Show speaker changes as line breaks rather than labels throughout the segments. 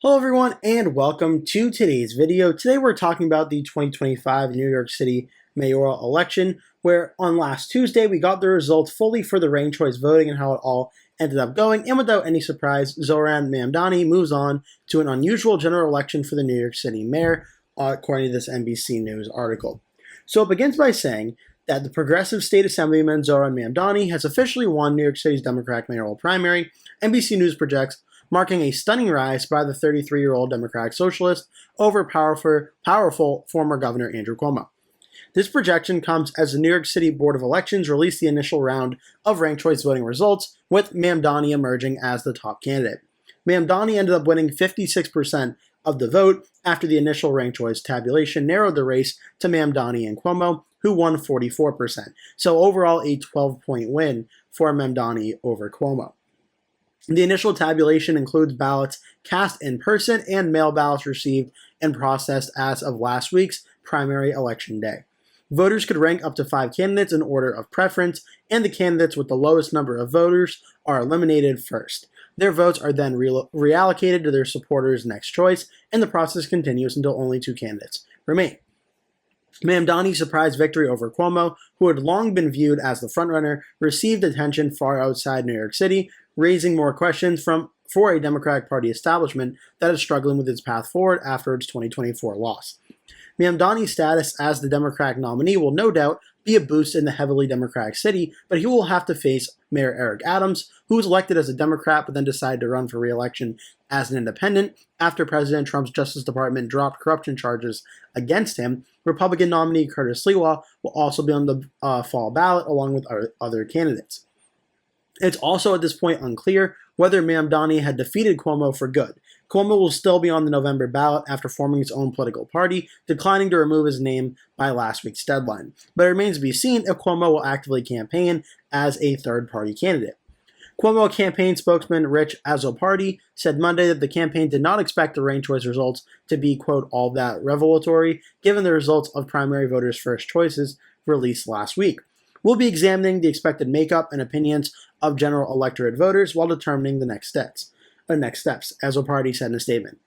Hello everyone and welcome to today's video. Today we're talking about the 2025 New York City mayoral election, where on last Tuesday we got the results fully for the ranked choice voting and how it all ended up going. And without any surprise, Zohran Mamdani moves on to an unusual general election for the New York City mayor, according to this NBC News article. So it begins by saying that the progressive state assemblyman Zohran Mamdani has officially won New York City's Democratic mayoral primary, NBC News projects, marking a stunning rise by the 33-year-old Democratic Socialist over powerful former Governor Andrew Cuomo. This projection comes as the New York City Board of Elections released the initial round of ranked choice voting results, with Mamdani emerging as the top candidate. Mamdani ended up winning 56% of the vote after the initial ranked choice tabulation narrowed the race to Mamdani and Cuomo, who won 44%. So overall, a 12-point win for Mamdani over Cuomo. The initial tabulation includes ballots cast in person and mail ballots received and processed as of last week's primary election day. Voters could rank up to 5 candidates in order of preference, and the candidates with the lowest number of voters are eliminated first. Their votes are then reallocated to their supporters' next choice, and the process continues until only 2 candidates remain. Mamdani's surprise victory over Cuomo, who had long been viewed as the frontrunner, received attention far outside New York City, raising more questions for a Democratic Party establishment that is struggling with its path forward after its 2024 loss. Mamdani's status as the Democratic nominee will no doubt be a boost in the heavily Democratic city, but he will have to face Mayor Eric Adams, who was elected as a Democrat but then decided to run for re-election as an independent after President Trump's Justice Department dropped corruption charges against him. Republican nominee Curtis Sliwa will also be on the fall ballot along with other candidates. It's also at this point unclear whether Mamdani had defeated Cuomo for good. Cuomo will still be on the November ballot after forming his own political party, declining to remove his name by last week's deadline. But it remains to be seen if Cuomo will actively campaign as a third-party candidate. Cuomo campaign spokesman Rich Azzopardi said Monday that the campaign did not expect the ranked choice results to be, quote, all that revelatory, given the results of primary voters' first choices released last week. We'll be examining the expected makeup and opinions of general electorate voters while determining the next steps, Azzopardi said in a statement.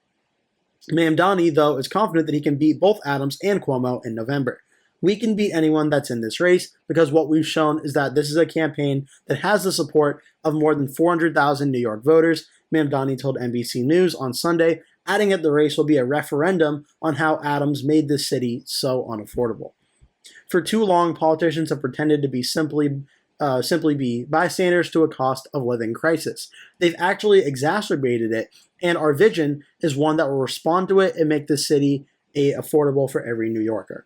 Mamdani, though, is confident that he can beat both Adams and Cuomo in November. We can beat anyone that's in this race because what we've shown is that this is a campaign that has the support of more than 400,000 New York voters, Mamdani told NBC News on Sunday, adding that the race will be a referendum on how Adams made this city so unaffordable. For too long, politicians have pretended to be simply be bystanders to a cost of living crisis. They've actually exacerbated it, and our vision is one that will respond to it and make this city affordable for every New Yorker.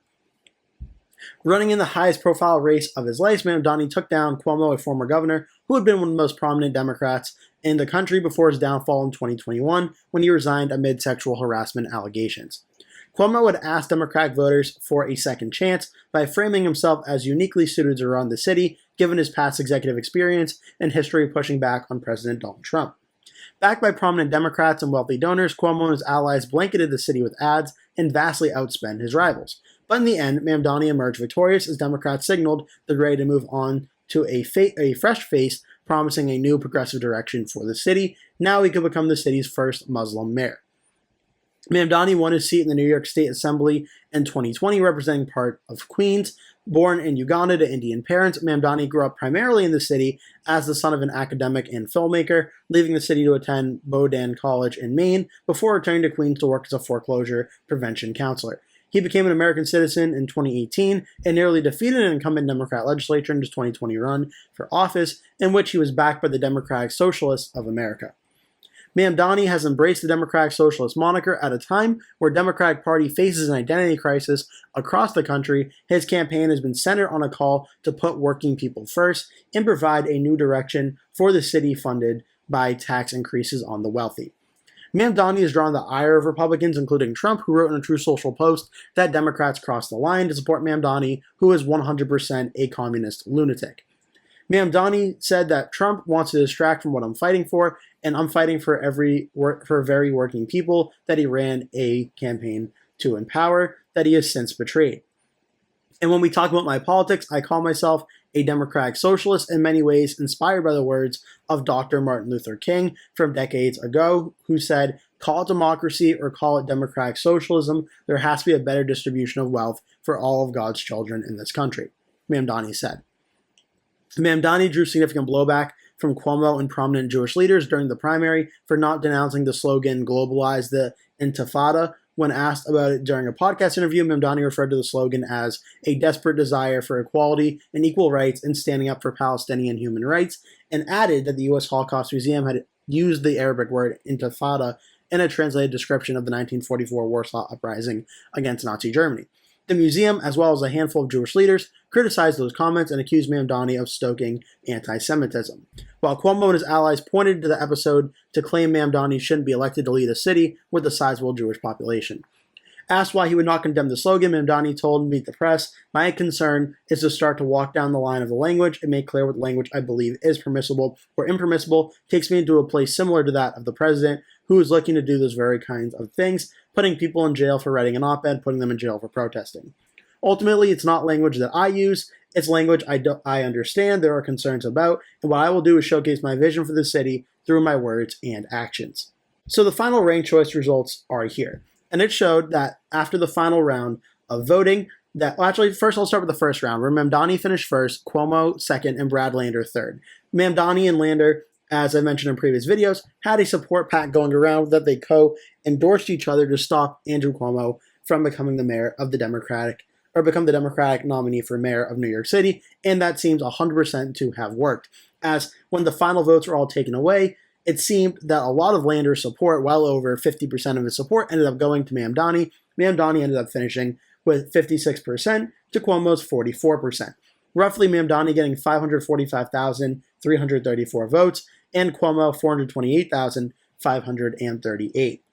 Running in the highest profile race of his life, Mamdani took down Cuomo, a former governor who had been one of the most prominent Democrats in the country before his downfall in 2021 when he resigned amid sexual harassment allegations. Cuomo had asked Democratic voters for a second chance by framing himself as uniquely suited to run the city, given his past executive experience and history pushing back on President Donald Trump. Backed by prominent Democrats and wealthy donors, Cuomo and his allies blanketed the city with ads and vastly outspent his rivals. But in the end, Mamdani emerged victorious as Democrats signaled they're ready to move on to a fresh face, promising a new progressive direction for the city. Now he could become the city's first Muslim mayor. Mamdani won his seat in the New York State Assembly in 2020, representing part of Queens. Born in Uganda to Indian parents, Mamdani grew up primarily in the city as the son of an academic and filmmaker, leaving the city to attend Bowdoin College in Maine before returning to Queens to work as a foreclosure prevention counselor. He became an American citizen in 2018 and nearly defeated an incumbent Democrat legislature in his 2020 run for office, in which he was backed by the Democratic Socialists of America. Mamdani has embraced the Democratic Socialist moniker at a time where the Democratic Party faces an identity crisis across the country. His campaign has been centered on a call to put working people first and provide a new direction for the city funded by tax increases on the wealthy. Mamdani has drawn the ire of Republicans, including Trump, who wrote in a True Social post that Democrats crossed the line to support Mamdani, who is 100% a communist lunatic. Mamdani said that Trump wants to distract from what I'm fighting for, and I'm fighting for very working people that he ran a campaign to empower that he has since betrayed. And when we talk about my politics, I call myself a democratic socialist, in many ways inspired by the words of Dr. Martin Luther King from decades ago, who said, call it democracy or call it democratic socialism, there has to be a better distribution of wealth for all of God's children in this country, Mamdani said. Mamdani drew significant blowback from Cuomo and prominent Jewish leaders during the primary for not denouncing the slogan "Globalize the Intifada." When asked about it during a podcast interview, Mamdani referred to the slogan as a desperate desire for equality and equal rights and standing up for Palestinian human rights, and added that the U.S. Holocaust Museum had used the Arabic word intifada in a translated description of the 1944 Warsaw Uprising against Nazi Germany. The museum, as well as a handful of Jewish leaders, criticized those comments and accused Mamdani of stoking anti-Semitism. While Cuomo and his allies pointed to the episode to claim Mamdani shouldn't be elected to lead a city with a sizable Jewish population. Asked why he would not condemn the slogan, Mamdani told Meet the Press, "My concern is to start to walk down the line of the language and make clear what language I believe is permissible or impermissible takes me into a place similar to that of the president, who is looking to do those very kinds of things, putting people in jail for writing an op-ed, putting them in jail for protesting. Ultimately, it's not language that I use, it's language I understand there are concerns about, and what I will do is showcase my vision for the city through my words and actions." So the final ranked choice results are here. And it showed that after the final round of voting, first I'll start with the first round, where Mamdani finished first, Cuomo second, and Brad Lander third. Mamdani and Lander, as I mentioned in previous videos, had a support pact going around that they co-endorsed each other to stop Andrew Cuomo from becoming the mayor of the become the Democratic nominee for mayor of New York City, and that seems 100% to have worked. As when the final votes were all taken away, it seemed that a lot of Lander's support, well over 50% of his support, ended up going to Mamdani. Mamdani ended up finishing with 56% to Cuomo's 44%. Roughly Mamdani getting 545,334 votes, and Cuomo 428,538.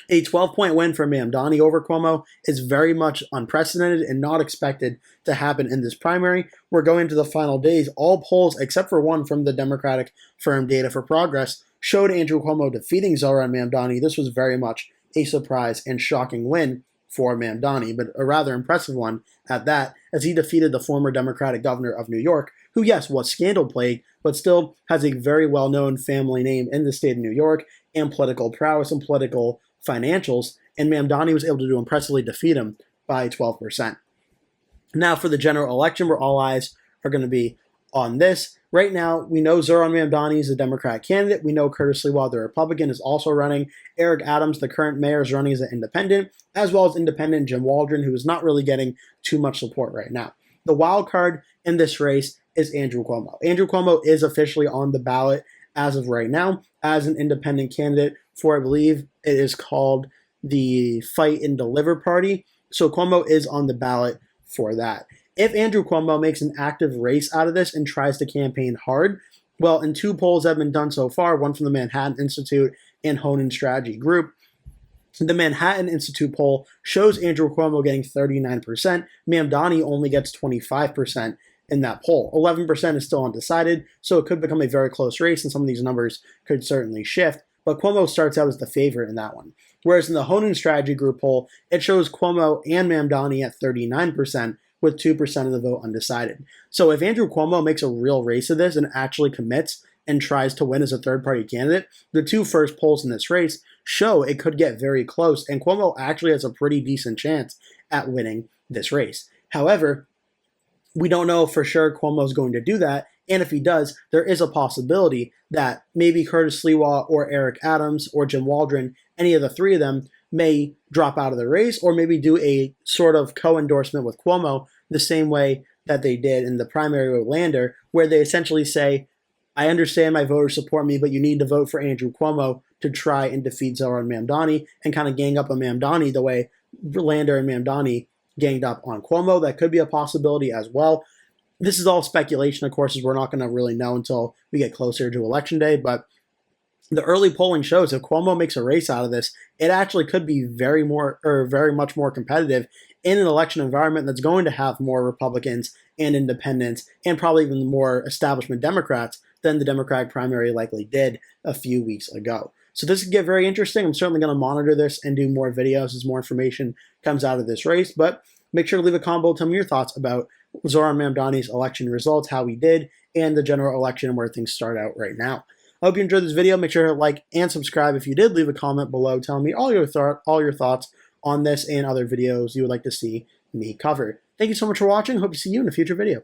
A 12-point win for Mamdani over Cuomo is very much unprecedented and not expected to happen in this primary. We're going to the final days. All polls, except for one from the Democratic firm Data for Progress, showed Andrew Cuomo defeating Zohran Mamdani. This was very much a surprise and shocking win for Mamdani, but a rather impressive one at that, as he defeated the former Democratic governor of New York, who, yes, was scandal-plagued, but still has a very well-known family name in the state of New York and political prowess and political financials, and Mamdani was able to impressively defeat him by 12%. Now for the general election, where all eyes are going to be on this. Right now, we know Zohran Mamdani is a Democratic candidate. We know Curtis Sliwa, the Republican, is also running. Eric Adams, the current mayor, is running as an independent, as well as independent Jim Waldron, who is not really getting too much support right now. The wild card in this race is Andrew Cuomo. Andrew Cuomo is officially on the ballot as of right now as an independent candidate for, I believe it is called the Fight and Deliver Party. So Cuomo is on the ballot for that. If Andrew Cuomo makes an active race out of this and tries to campaign hard, well, in two polls that have been done so far, one from the Manhattan Institute and Honan Strategy Group, the Manhattan Institute poll shows Andrew Cuomo getting 39%. Mamdani only gets 25% in that poll. 11% is still undecided, so it could become a very close race, and some of these numbers could certainly shift. But Cuomo starts out as the favorite in that one. Whereas in the Honan Strategy Group poll, it shows Cuomo and Mamdani at 39%, with 2% of the vote undecided. So if Andrew Cuomo makes a real race of this and actually commits and tries to win as a third-party candidate, the two first polls in this race show it could get very close, and Cuomo actually has a pretty decent chance at winning this race. However, we don't know for sure Cuomo's going to do that, and if he does, there is a possibility that maybe Curtis Sliwa or Eric Adams or Jim Waldron, any of the three of them, may drop out of the race or maybe do a sort of co-endorsement with Cuomo the same way that they did in the primary with Lander, where they essentially say, I understand my voters support me, but you need to vote for Andrew Cuomo to try and defeat Zohran Mamdani and kind of gang up on Mamdani the way Lander and Mamdani ganged up on Cuomo. That could be a possibility as well. This is all speculation, of course, as we're not going to really know until we get closer to Election Day, but the early polling shows if Cuomo makes a race out of this, it actually could be very much more competitive in an election environment that's going to have more Republicans and independents and probably even more establishment Democrats than the Democratic primary likely did a few weeks ago. So this could get very interesting. I'm certainly going to monitor this and do more videos as more information comes out of this race, but make sure to leave a comment below, tell me your thoughts about Zohran Mamdani's election results, how he did, and the general election and where things start out right now. I hope you enjoyed this video. Make sure to like and subscribe if you did. Leave a comment below telling me all your thoughts on this and other videos you would like to see me cover. Thank you so much for watching. Hope to see you in a future video.